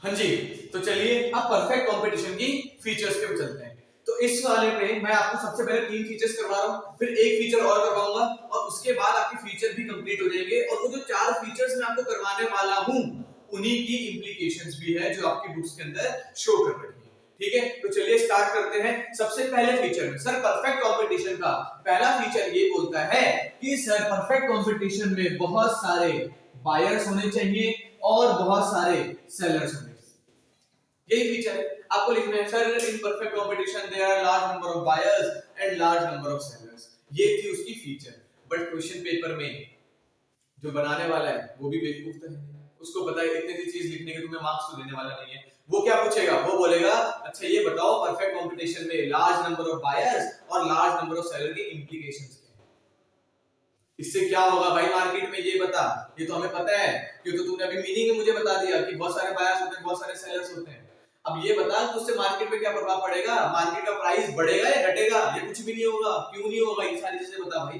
हाँ जी, तो चलिए अब परफेक्ट कंपटीशन की फीचर्स पे चलते हैं। तो इस वाले पे मैं आपको सबसे पहले 3 फीचर्स करवा रहा हूँ, फिर एक फीचर और करवाऊंगा और उसके बाद आपके फीचर भी कंप्लीट हो जाएंगे। और वो जो 4 फीचर्स मैं आपको करवाने वाला हूँ उन्हीं की इंप्लीकेशंस भी है जो आपकी बुक्स के अंदर शो कर रही है। ठीक है, तो चलिए स्टार्ट करते हैं। सबसे पहले फीचर में सर परफेक्ट कंपटीशन का पहला फीचर ये बोलता है कि सर परफेक्ट कंपटीशन में बहुत सारे बायर्स होने चाहिए और बहुत सारे सेलर्स होने चाहिए। यही फीचर है, आपको लिखना है sir in perfect competition there are large number of buyers and large number of sellers. ये थी उसकी फीचर। बट क्वेश्चन पेपर में जो बनाने वाला है वो भी बेवकूफ तो है, उसको पता है इतनी सी चीज लिखने के तुम्हें मार्क्स तो देने वाला नहीं है। वो क्या पूछेगा, वो बोलेगा अच्छा ये बताओ परफेक्ट कंपटीशन में लार्ज नंबर ऑफ बायर्स और लार्ज नंबर ऑफ सेलर के इंप्लीकेशंस क्या है। इससे क्या होगा भाई मार्केट में, ये बता। ये तो हमें पता है क्योंकि तुमने अभी मीनिंग मुझे बता दिया कि बहुत सारे बायर्स होते हैं बहुत सारे सेलर्स होते हैं। अब ये बता कि उससे मार्केट में क्या प्रभाव पड़ेगा, मार्केट का प्राइस बढ़ेगा या घटेगा, ये कुछ भी नहीं होगा। क्यों नहीं होगा, ये सारी चीजें बता भाई।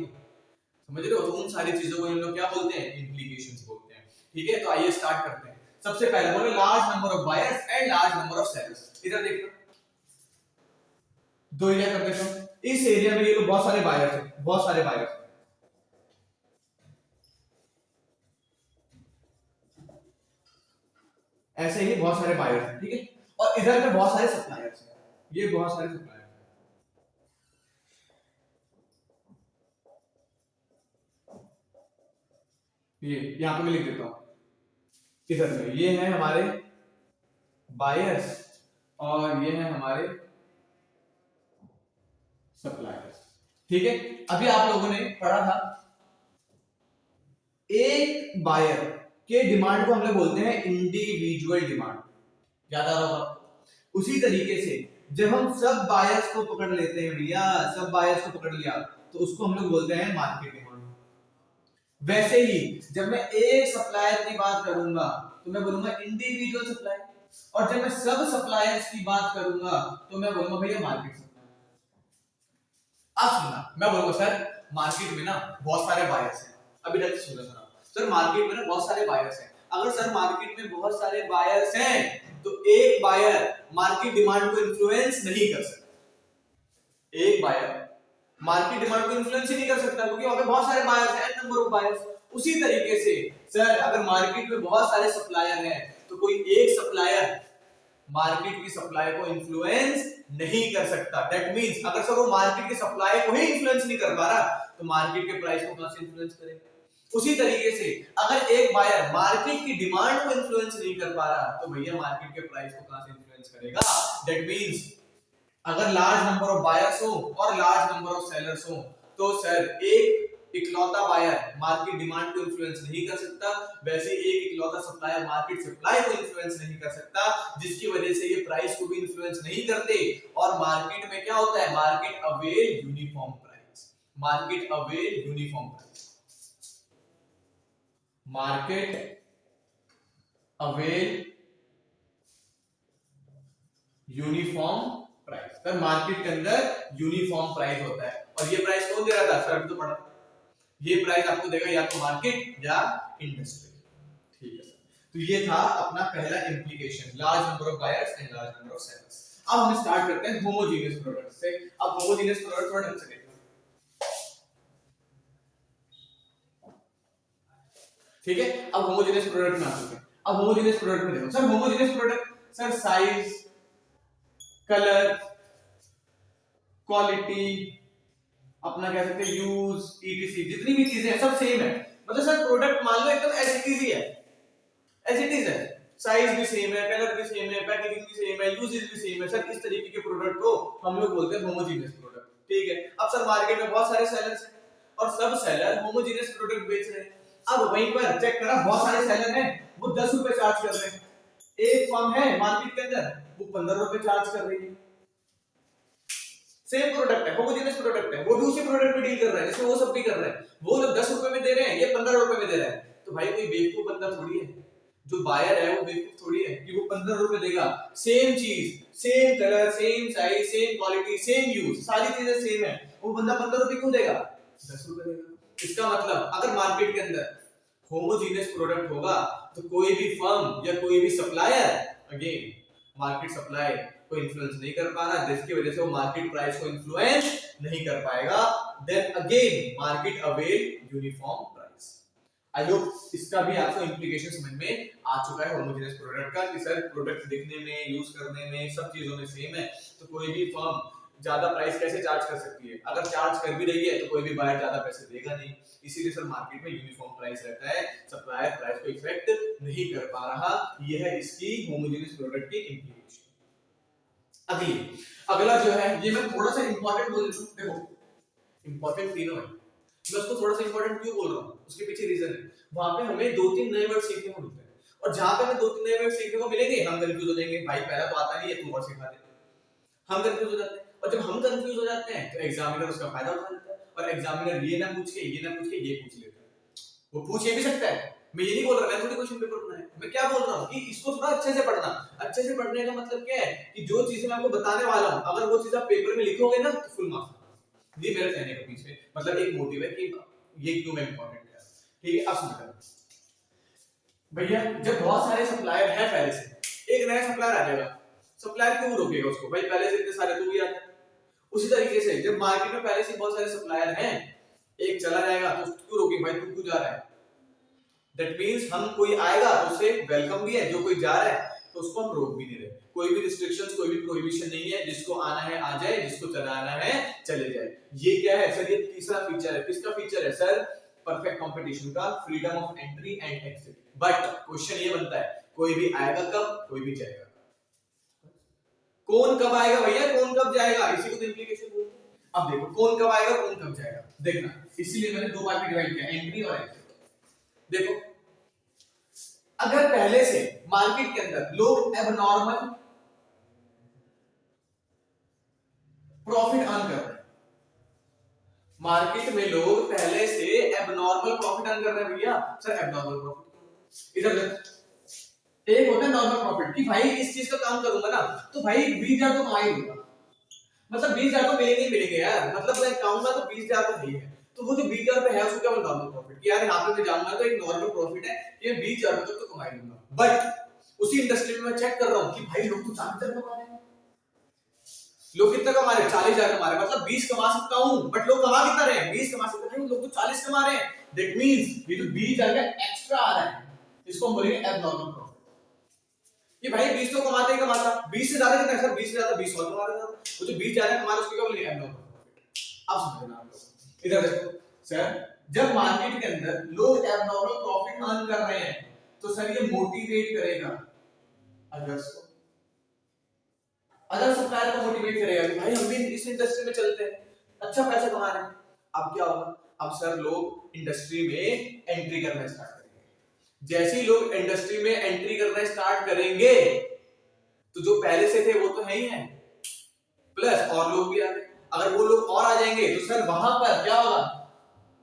समझ रहे हो, तो उन सारी चीजों को हम लोग क्या बोलते हैं, इंप्लीकेशंस बोलते हैं। ठीक है, तो आइए स्टार्ट करते हैं। सबसे पहले बोले large number of buyers and large number of sellers. इधर देखो दो एरिया कर देता हूं। इस एरिया में ये लोग बहुत सारे बायर्स हैं, बहुत सारे बायर्स। ऐसे ही बहुत सारे बायर्स हैं, ठीक है। और इधर पे बहुत सारे सप्लायर्स हैं, ये बहुत सारे सप्लायर्स। ये यहां पे मैं लिख देता हूं। इधर में ये है हमारे बायर्स और ये है हमारे सप्लायर्स। ठीक है, अभी आप लोगों ने पढ़ा था एक बायर के डिमांड को हम लोग बोलते हैं इंडिविजुअल डिमांड, याद आ रहा होगा। उसी तरीके से जब हम सब बायर्स को पकड़ लेते हैं भैया, सब बायर्स को पकड़ लिया तो उसको हम लोग बोलते हैं मार्केट डिमांड। वैसे ही जब मैं एक सप्लायर की बात करूंगा तो मैं बोलूंगा इंडिविजुअल सप्लायर, और जब मैं सब सप्लायर्स की बात करूंगा तो मैं बोलूंगा भैया मार्केट सप्लायर। अब सुनना, मैं बोलूंगा सर मार्केट में ना बहुत सारे बायर्स हैं। अभी ढंग से सुनो सर, मार्केट में ना बहुत सारे बायर्स हैं। अगर सर मार्केट में बहुत सारे बायर्स हैं तो एक बायर मार्केट डिमांड को इन्फ्लुएंस नहीं कर सकता। एक बायर मार्केट डिमांड को इन्फ्लुएंस ही नहीं कर सकता क्योंकि वहां पे बहुत सारे बायर्स हैं, एन नंबर ऑफ बायर्स। उसी तरीके से सर अगर मार्केट में बहुत सारे सप्लायर हैं तो कोई एक सप्लायर मार्केट की सप्लाई को इन्फ्लुएंस नहीं कर सकता। दैट मींस अगर सर वो मार्केट की सप्लाई को ही इन्फ्लुएंस नहीं कर पा रहा तो मार्केट के प्राइस को कहां से इन्फ्लुएंस करेगा। उसी तरीके से अगर एक बायर मार्केट की डिमांड को इन्फ्लुएंस नहीं कर पा रहा तो भैया मार्केट के प्राइस को कहां से इन्फ्लुएंस करेगा। दैट मींस अगर लार्ज नंबर ऑफ बायर्स हो और लार्ज नंबर ऑफ सेलर्स हो तो सर एक इकलौता बायर मार्केट डिमांड को इन्फ्लुएंस नहीं कर सकता, वैसे एक इकलौता सप्लायर मार्केट सप्लाई को इन्फ्लुएंस नहीं कर सकता, जिसकी वजह से ये प्राइस को भी इन्फ्लुएंस नहीं करते। और मार्केट में क्या होता है, market avail uniform price, market avail uniform price, market avail uniform price. Sir market के अंदर यूनिफॉर्म प्राइस होता है और ये प्राइस कौन दे रहा था, सर अभी तो पढ़ा, ये प्राइस आपको देगा या तो मार्केट या इंडस्ट्री। ठीक है सर, तो ये था अपना पहला implication, large number of buyers and large number of sellers. अब हम स्टार्ट करते हैं होमोजेनियस प्रोडक्ट से। अब होमोजेनियस प्रोडक्ट थोड़ा ढंग से देखो, ठीक है। अब होमोजेनियस प्रोडक्ट में आते हैं। अब होमोजेनियस प्रोडक्ट में देखो sir, homogeneous product sir size, colour, quality, अपना कह सकते हैं यूज, ईटीसी, जितनी भी चीजें हैं सब सेम है। मतलब सर प्रोडक्ट मान लो एकदम एज इट इज ही है, एज इट इज है। साइज भी सेम है, कलर भी सेम है, पैकेजिंग भी सेम है, यूजेज भी सेम है। सर इस तरीके के प्रोडक्ट को हम लोग बोलते हैं होमोजेनियस प्रोडक्ट। ठीक है, अब सर मार्केट में बहुत सारे सेलर्स हैं और सब सेलर होमोजेनियस प्रोडक्ट बेच रहे हैं। अब वहीं पर चेक करा, बहुत सारे सेलर हैं वो 10 रुपए चार्ज कर रहे हैं, एक फर्म है मार्केट के अंदर वो 15 रुपए चार्ज कर रही है। सेम प्रोडक्ट है, होमोजेनियस प्रोडक्ट है, वो भी उसी प्रोडक्ट में डील कर रहा है जैसे वो सब भी कर रहे हैं। वो लोग 10 रुपए में दे रहे हैं, ये 15 रुपए में दे रहा है। तो भाई कोई बेवकूफ बंदा थोड़ी है, जो बायर है वो बेवकूफ थोड़ी है कि वो 15 रुपए देगा। सेम चीज, same colour, same size, same quality, same use, सारी चीजें सेम है, वो बंदा 15 रुपए क्यों देगा, 10 रुपए देगा। इसका मतलब अगर मार्केट के अंदर होमोजेनियस प्रोडक्ट होगा तो कोई भी फर्म या कोई भी सप्लायर अगेन मार्केट सप्लाई को इन्फ्लुएंस नहीं कर पा रहा, जिसकी वजह से वो मार्केट प्राइस को इन्फ्लुएंस नहीं कर पाएगा, then again market avail uniform price. I hope इसका भी आपको इंप्लीकेशन समझ में आ चुका है होमोजेनियस प्रोडक्ट का, कि सर प्रोडक्ट दिखने में, यूज करने में, सब चीजों में सेम है, तो कोई भी फर्म ज्यादा प्राइस कैसे चार्ज कर सकती है? अगर चार्ज कर भी रही है तो कोई भी बायर ज्यादा पैसे देगा नहीं, इसीलिए सर मार्केट में यूनिफॉर्म प्राइस रहता है, सप्लायर प्राइस को इफेक्ट नहीं कर पा रहा। यह है इसकी होमोजेनियस प्रोडक्ट की इंप्लीकेशन। अगला जो है, ये मैं थोड़ा सा इंपॉर्टेंट बोल देता हूं, देखो इंपॉर्टेंट तीनों है, मैं उसको थोड़ा सा इंपॉर्टेंट क्यों बोल रहा हूं, उसके पीछे रीजन है। वहां पे हमें 2-3 नए वर्ड सीखने को मिलते हैं, और जहां पे हमें 2-3 नए वर्ड सीखने को मिलेंगे हम कंफ्यूज हो जाएंगे, भाई पहला तो आता नहीं है, तू और सिखा दे, हम कंफ्यूज हो जाते हैं। और जब हम कंफ्यूज हो जाते हैं तो एग्जामिनर उसका फायदा उठा लेता है, और एग्जामिनर ये ना पूछ के ये पूछ लेता है। वो पूछ ये भी सकता है, मैं ये नहीं बोल रहा, मैं थोड़ी क्वेश्चन पेपर बनाया, मैं क्या बोल रहा हूँ कि इसको थोड़ा अच्छे से पढ़ना। अच्छे से पढ़ने का मतलब क्या है कि जो चीजें मैं आपको बताने वाला हूँ, अगर वो चीज आप पेपर में लिखोगे ना तो फुल मार्क्स। ये मेरे कहने के पीछे मतलब एक मोटिव है कि ये क्यों मैं इंपॉर्टेंट है। ठीक है, अब समझो भैया, जब बहुत सारे सप्लायर हैं, पहले से एक नया सप्लायर आ जाएगा, सप्लायर क्यों रोकेगा उसको? भाई पहले से इतने सारे तो भी आते हैं। उसी तरीके से जब मार्केट में पहले से बहुत सारे सप्लायर हैं, एक चला जाएगा तो क्यों रोके? भाई तू क्यों जा रहा है? दैट मींस हम कोई आएगा तो उसे वेलकम भी है, जो कोई जा रहा है तो उसको हम रोक भी नहीं रहे। कोई भी रिस्ट्रिक्शंस, कोई भी प्रोहिबिशन नहीं है, जिसको आना है आ जाए, जिसको चलाना है चले जाए। ये क्या है सर? ये तीसरा फीचर है। किसका फीचर है सर? परफेक्ट कंपटीशन का, freedom of entry and exit. But question ये बनता है, कोई भी आएगा कब, कोई भी जाएगा। कौन कब आएगा भैया, कौन कब जाएगा, इसी को तो इंप्लीकेशन बोलते हैं। अब देखो कौन कब आएगा, कौन कब जाएगा, देखना, इसीलिए मैंने दो पार्ट में डिवाइड किया, एंट्री और एग्जिट। देखो अगर पहले से मार्केट के अंदर लोग एबनॉर्मल प्रॉफिट अर्न कर रहे हैं, मार्केट में लोग पहले से एबनॉर्मल प्रॉफिट अर्न कर रहे हैं भैया, सर एबनॉर्मल प्रॉफिट इधर देख, एक होता है नॉर्मल प्रॉफिट कि भाई इस चीज का काम करूंगा ना तो भाई 20,000 तो कमा ही लूंगा, मतलब 20,000 तो मिलेंगे ही मिलेंगे यार, मतलब मैं कहूंगा तो 20,000 तो है, तो वो जो 20,000 पे है उसको क्या बोलते हैं नॉर्मल प्रॉफिट, कि यार यहाँ पे मैं जाऊंगा तो एक नॉर्मल प्रॉफिट है, ये 20,000 तक तो कमा ही लूंगा। बट उसी इंडस्ट्री में मैं चेक कर रहा हूँ कि भाई लोग तो 40,000 कमा रहे हैं, लोग कितना कमा रहे हैं? 40,000 कमा रहे हैं, मतलब 20 कमा सकता हूं, बट लोग कमा कितना रहे हैं? 20 कमा सकते हैं, लोग तो 40 कमा रहे हैं। दैट मींस ये जो 20,000 का एक्स्ट्रा आ रहा है, इसको हम बोलेंगे एबनॉर्मल प्रॉफिट। ये भाई 20 तो कमाते ही कमाता, 20 से ज्यादा कितना है सर? 20 से ज्यादा 20 और कमा रहा है, वो जो 20 ज्यादा कमा रहा है उसको क्या बोलेंगे? Abnormal profit. अब समझना आप लोग, इधर देखो सर, जब मार्केट के अंदर लोग एबनॉर्मल प्रॉफिट अर्न कर रहे हैं तो सर ये मोटिवेट करेगा अदर्स को, अदर सप्लायर को मोटिवेट करेगा कि भाई हम भी इस इंडस्ट्री में चलते हैं, अच्छा पैसा कमा रहे हैं। अब क्या होगा? अब सर लोग इंडस्ट्री में एंट्री करना स्टार्ट करेंगे। जैसे ही लोग इंडस्ट्री में एंट्री करना स्टार्ट करेंगे तो जो पहले से थे वो तो है ही है, प्लस और लोग भी आ गए। अगर वो लोग और आ जाएंगे तो सर वहां पर क्या होगा?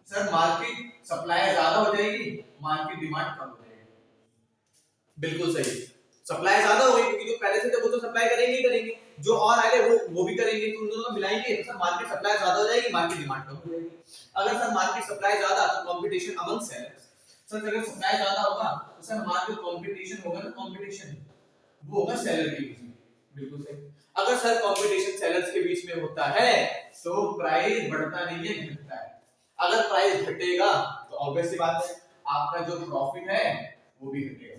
सर मार्केट सप्लाई ज्यादा हो जाएगी, मार्केट डिमांड कम हो जाएगी। बिल्कुल सही, सप्लाई ज्यादा होगी क्योंकि जो पहले से थे वो तो सप्लाई करेंगे ही करेंगे, जो और आए वो भी करेंगे, तो उन दोनों को मिलाएंगे तो सर मार्केट सप्लाई ज्यादा हो जाएगी, मार्केट डिमांड कम हो जाएगी। अगर सर मार्केट सप्लाई ज्यादा तो कंपटीशन अमंग सेलर्स, सर अगर सप्लाई ज्यादा होगा तो सर हमारा जो कंपटीशन होगा ना, कंपटीशन वो होगा सेलर के बीच में। बिल्कुल सही, अगर सर कंपटीशन सेलर्स के बीच में होता है तो प्राइस बढ़ता नहीं है, घटता है। अगर प्राइस घटेगा तो ऑब्वियस सी बात है आपका जो प्रॉफिट है वो भी घटेगा,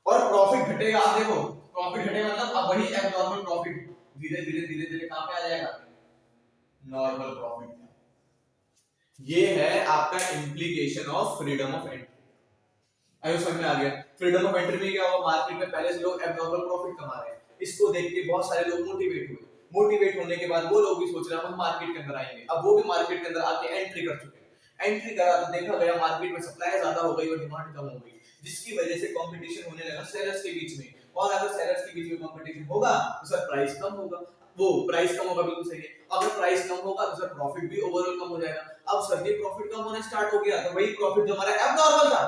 और प्रॉफिट घटेगा, आप देखो प्रॉफिट घटेगा मतलब अब वही एबनॉर्मल प्रॉफिट धीरे धीरे कहां पे आ जाएगा? Normal profit. ये है आपका implication of freedom of entry. आइए समझ में आ गया? फ्रीडम ऑफ एंट्री में क्या हुआ? मार्केट में पहले से लोग एबनॉर्मल प्रॉफिट कमा रहे हैं, इसको देख के बहुत सारे लोग मोटिवेट हुए, मोटिवेट होने के बाद वो लोग भी सोच रहे हैं हम मार्केट के अंदर आएंगे। अब वो भी मार्केट के अंदर आके एंट्री कर चुके हैं, एंट्री करा तो देखा गया मार्केट में सप्लाई ज्यादा हो गई और डिमांड कम हो गई, जिसकी वजह से कंपटीशन होने लगा सेलर्स के बीच में, और अगर सेलर्स के बीच में कंपटीशन होगा तो सर प्राइस कम होगा, वो प्राइस कम होगा, बिल्कुल सही है। अगर प्राइस कम होगा तो सर प्रॉफिट भी ओवरऑल कम हो जाएगा। अब सर ये प्रॉफिट कम होना स्टार्ट हो गया तो वही प्रॉफिट जो हमारा एबनॉर्मल था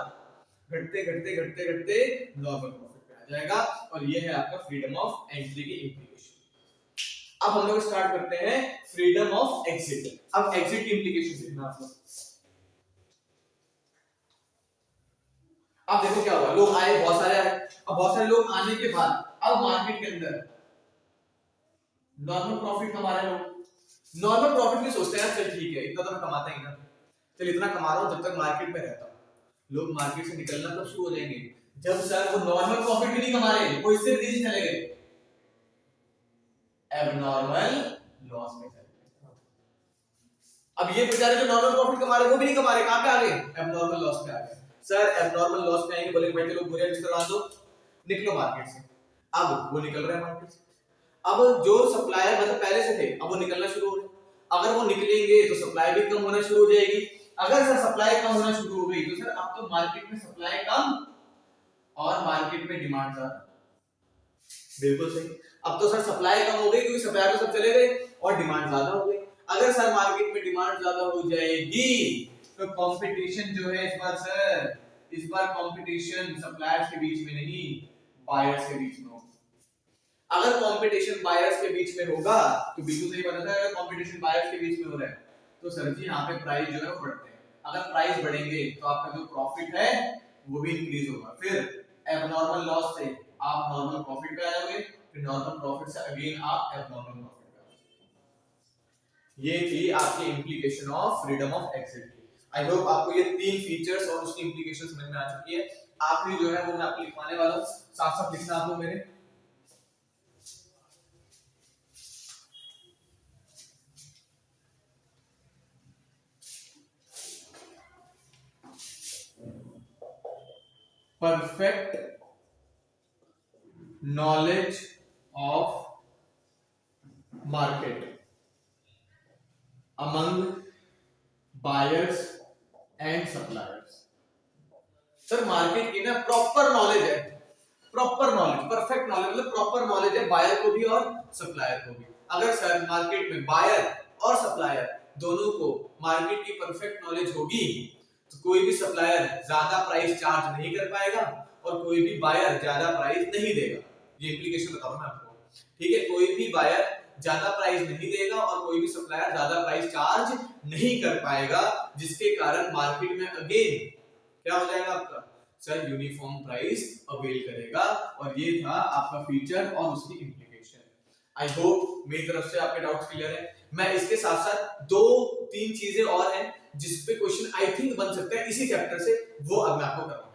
घटते घटते घटते घटते नॉर्मल प्रॉफिट पे आ जाएगा, और ये है आपका फ्रीडम ऑफ एंट्री की इंप्लीकेशन। अब हम लोग स्टार्ट करते हैं फ्रीडम ऑफ एग्जिट। अब एग्जिट की इंप्लीकेशन देखना आप लोग। अब देखो क्या हुआ, लोग आए, बहुत सारे आए। अब बहुत सारे लोग आने के बाद अब मार्केट के अंदर नॉर्मल प्रॉफिट कमा रहे लोग। नॉर्मल प्रॉफिट भी सोचते हैं चल ठीक है इतना तो मैं कमाता ही ना, चल इतना कमा रहा हूं जब तक मार्केट में रहता हूं। लोग मार्केट से निकलना कब शुरू हो जाएंगे, जब सर वो नॉर्मल प्रॉफिट भी नहीं कमा रहे, वो इससे तेजी चले गए, एबनॉर्मल लॉस में चले गए। अब ये बेचारे जो नॉर्मल प्रॉफिट कमा रहे वो भी नहीं कमा रहे, कहां पे आ गए, एबनॉर्मल लॉस पे आ गए। सर एबनॉर्मल लॉस पे आएंगे, बोले भाई चलो बुरे बिस्तर बांध दो, निकलो मार्केट से। अब वो निकल रहे हैं मार्केट से। अब जो सप्लायर मतलब पहले से थे अब वो निकलना शुरू हो रहे, अगर वो निकलेंगे तो सप्लाई भी कम होना शुरू हो जाएगी। अगर सर सप्लाई कम होना शुरू हो गई तो सर अब तो मार्केट में सप्लाई कम और मार्केट में डिमांड ज्यादा। बिल्कुल सही, अब तो सर सप्लाई कम हो गई क्योंकि सप्लायर तो सब चले गए और डिमांड ज्यादा हो गई। अगर सर मार्केट में डिमांड ज्यादा हो जाएगी तो कंपटीशन जो है इस बार कंपटीशन सप्लायर्स के बीच में नहीं, बायर्स के बीच में होगा। अगर कंपटीशन बायर्स के बीच में होगा तो बिल्कुल सही बात है, अगर कंपटीशन बायर्स के बीच में हो रहा है तो सर जी यहाँ पे प्राइस जो है वो बढ़ते हैं। अगर प्राइस बढ़ेंगे तो आपका जो प्रॉफिट है वो भी इंक्रीज होगा, फिर एबनॉर्मल लॉस से आप नॉर्मल प्रॉफिट पे आ जाओगे, फिर नॉर्मल प्रॉफिट से अगेन आप एबनॉर्मल प्रॉफिट पे आ जाओगे। ये थी आपकी implication of freedom of exit की। आई होप आपको ये तीन फीचर्स और उसकी इंप्लीकेशन समझ में आ चुकी है। आखिरी जो है वो मैं आपको लिखवाने वाला हूं, साफ साफ लिखना आपको मेरे। perfect knowledge of market among buyers and suppliers। Sir market की ना प्रॉपर नॉलेज है, प्रॉपर नॉलेज, परफेक्ट नॉलेज मतलब प्रॉपर नॉलेज है बायर को भी और सप्लायर को भी। अगर सर मार्केट में बायर और सप्लायर दोनों को मार्केट की परफेक्ट नॉलेज होगी तो कोई भी सप्लायर ज्यादा प्राइस चार्ज नहीं कर पाएगा और कोई भी बायर ज्यादा प्राइस नहीं देगा। ये इंप्लीकेशन बता रहा हूं मैं आपको, ठीक है। कोई भी बायर ज्यादा प्राइस नहीं देगा और कोई भी सप्लायर ज्यादा प्राइस चार्ज नहीं कर पाएगा, जिसके कारण मार्केट में अगेन क्या हो जाएगा आपका, सर यूनिफॉर्म प्राइस अवेल करेगा। और ये था आपका फीचर और उसकी इंप्लीकेशन। आई होप मेरी तरफ से आपके डाउट्स क्लियर है। मैं इसके साथ साथ दो तीन चीजें और हैं जिस पे क्वेश्चन आई थिंक बन सकता है इसी चैप्टर से, वो अब मैं आपको कराऊंगा।